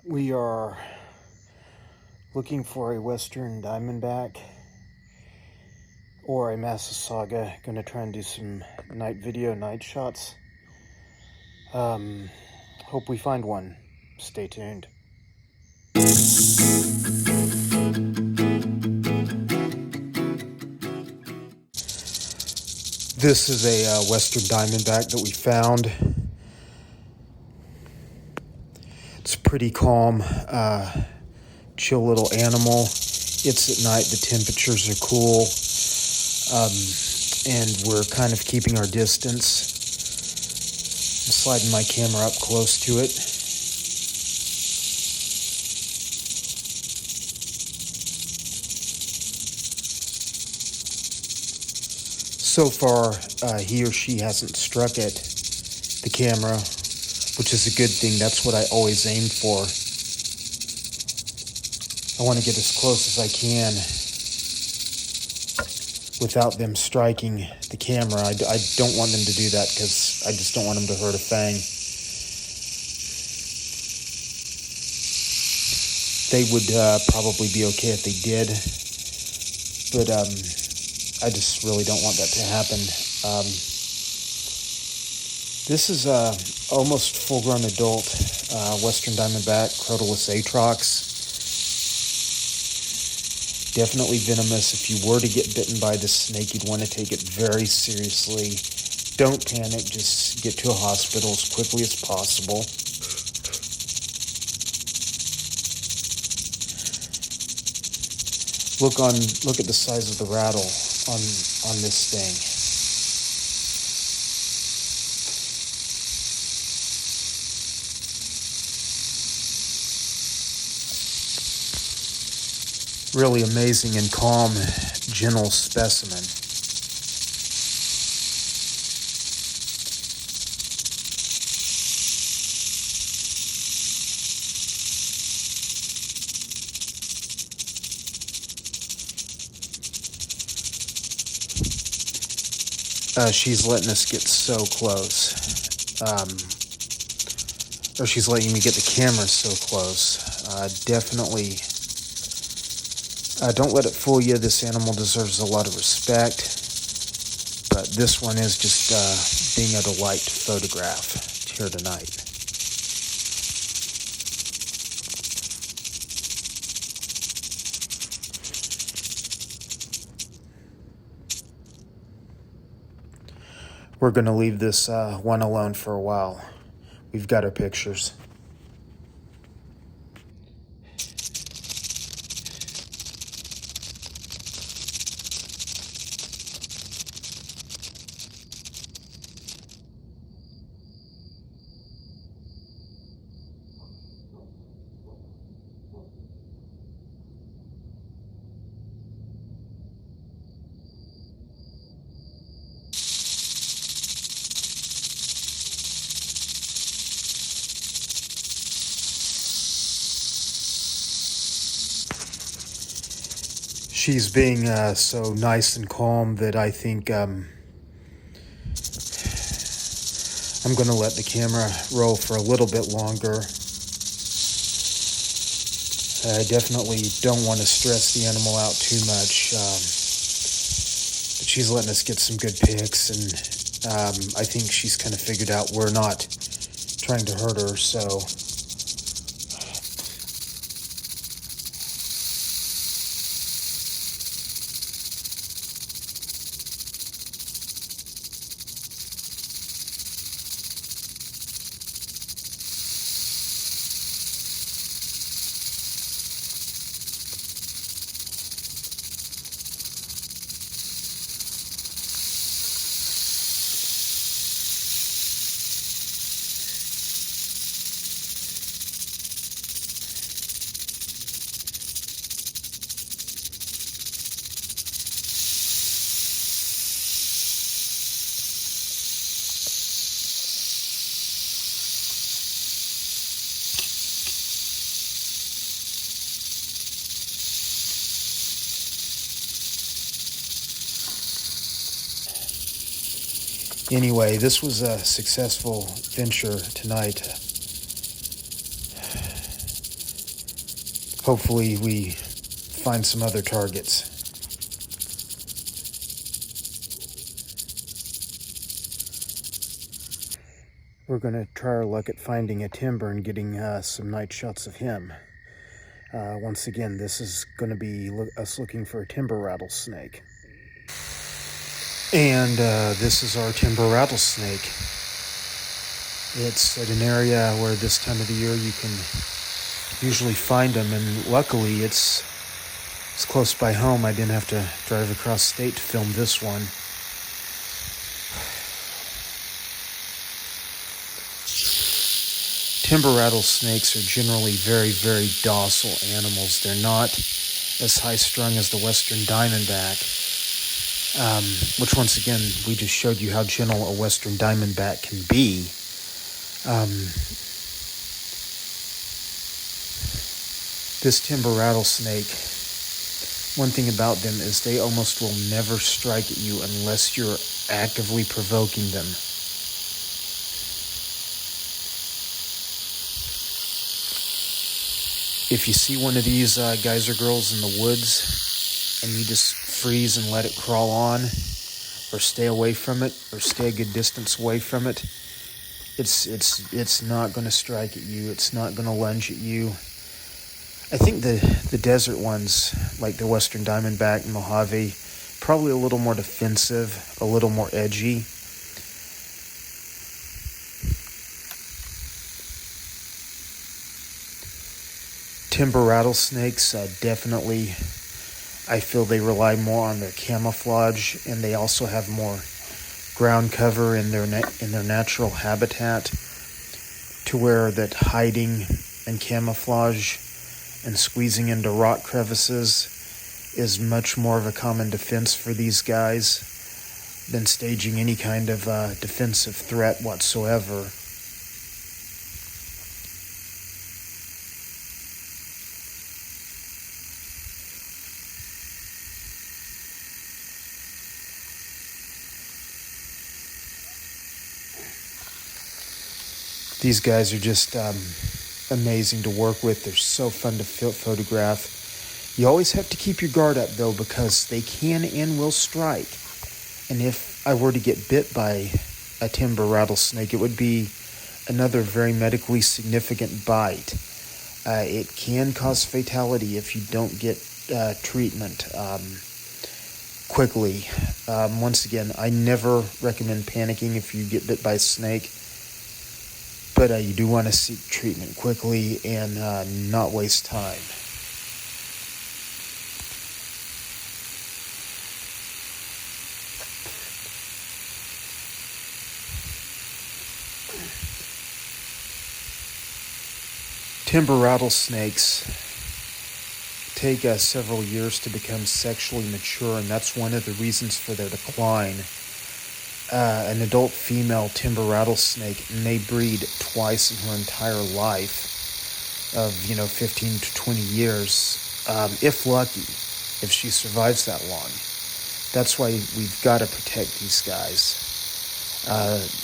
We are looking for a Western Diamondback or a Massasauga. Gonna try and do some night video, night shots. Hope we find one. Stay tuned. This is a Western Diamondback that we found. It's a pretty calm, chill little animal. It's at night, the temperatures are cool, and we're kind of keeping our distance. I'm sliding my camera up close to it. So far, he or she hasn't struck at the camera, which is a good thing. That's what I always aim for. I want to get as close as I can without them striking the camera. I don't want them to do that because I just don't want them to hurt a fang. They would probably be okay if they did, but I just really don't want that to happen. This is almost full-grown adult Western Diamondback Crotalus atrox. Definitely venomous. If you were to get bitten by this snake, you'd want to take it very seriously. Don't panic. Just get to a hospital as quickly as possible. Look at the size of the rattle on this thing. Really amazing and calm, gentle specimen. She's letting us get so close. Or she's letting me get the camera so close. Definitely. Don't let it fool you. This animal deserves a lot of respect. But this one is just being a delight to photograph here tonight. We're going to leave this one alone for a while. We've got our pictures. She's being so nice and calm that I think I'm going to let the camera roll for a little bit longer. I definitely don't want to stress the animal out too much. But she's letting us get some good pics, and I think she's kind of figured out we're not trying to hurt her, so... Anyway, this was a successful venture tonight. hopefully we find some other targets. We're going to try our luck at finding a timber and getting some night shots of him. Once again, this is going to be us looking for a timber rattlesnake. And this is our timber rattlesnake. It's at an area where this time of the year you can usually find them, and luckily it's close by home. I didn't have to drive across state to film this one. Timber rattlesnakes are generally very, very docile animals. They're not as high-strung as the Western Diamondback, which once again, we just showed you how gentle a Western Diamondback can be. This timber rattlesnake, one thing about them is they almost will never strike at you unless you're actively provoking them. If you see one of these guys or girls in the woods and you just freeze and let it crawl on, or stay away from it, or stay a good distance away from it, it's not going to strike at you. It's not going to lunge at you. I think the desert ones, like the Western Diamondback and Mojave, probably a little more defensive, a little more edgy. Timber rattlesnakes, definitely, I feel they rely more on their camouflage, and they also have more ground cover in their natural habitat, to where that hiding and camouflage and squeezing into rock crevices is much more of a common defense for these guys than staging any kind of defensive threat whatsoever. These guys are just amazing to work with. They're so fun to photograph. You always have to keep your guard up, though, because they can and will strike. And if I were to get bit by a timber rattlesnake, it would be another very medically significant bite. It can cause fatality if you don't get treatment quickly. Once again, I never recommend panicking if you get bit by a snake. But you do want to seek treatment quickly and not waste time. Timber rattlesnakes take several years to become sexually mature, and that's one of the reasons for their decline. An adult female timber rattlesnake may breed twice in her entire life of, 15 to 20 years, if lucky, if she survives that long. That's why we've got to protect these guys.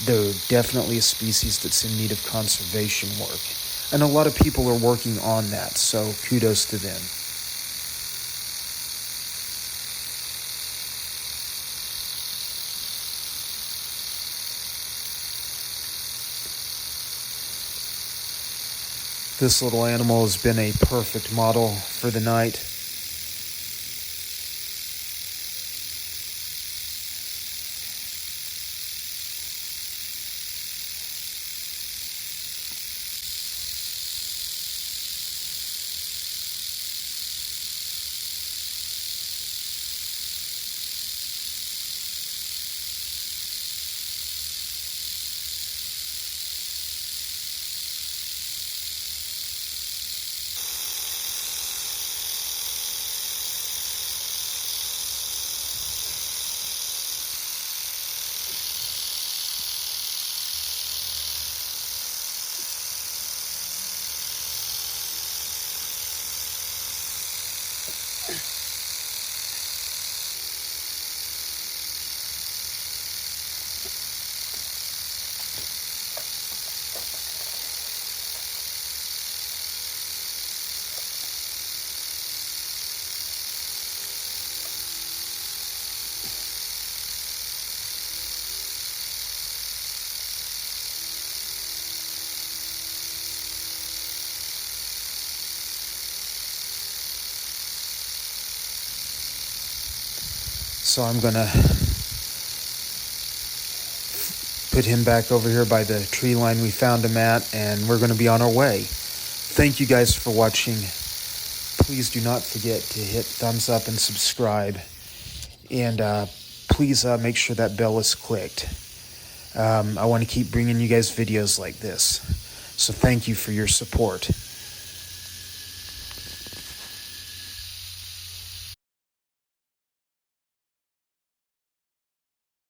They're definitely a species that's in need of conservation work. And a lot of people are working on that, so kudos to them. This little animal has been a perfect model for the night. So I'm going to put him back over here by the tree line we found him at, and we're going to be on our way. Thank you guys for watching. Please do not forget to hit thumbs up and subscribe. And please make sure that bell is clicked. I want to keep bringing you guys videos like this. So thank you for your support.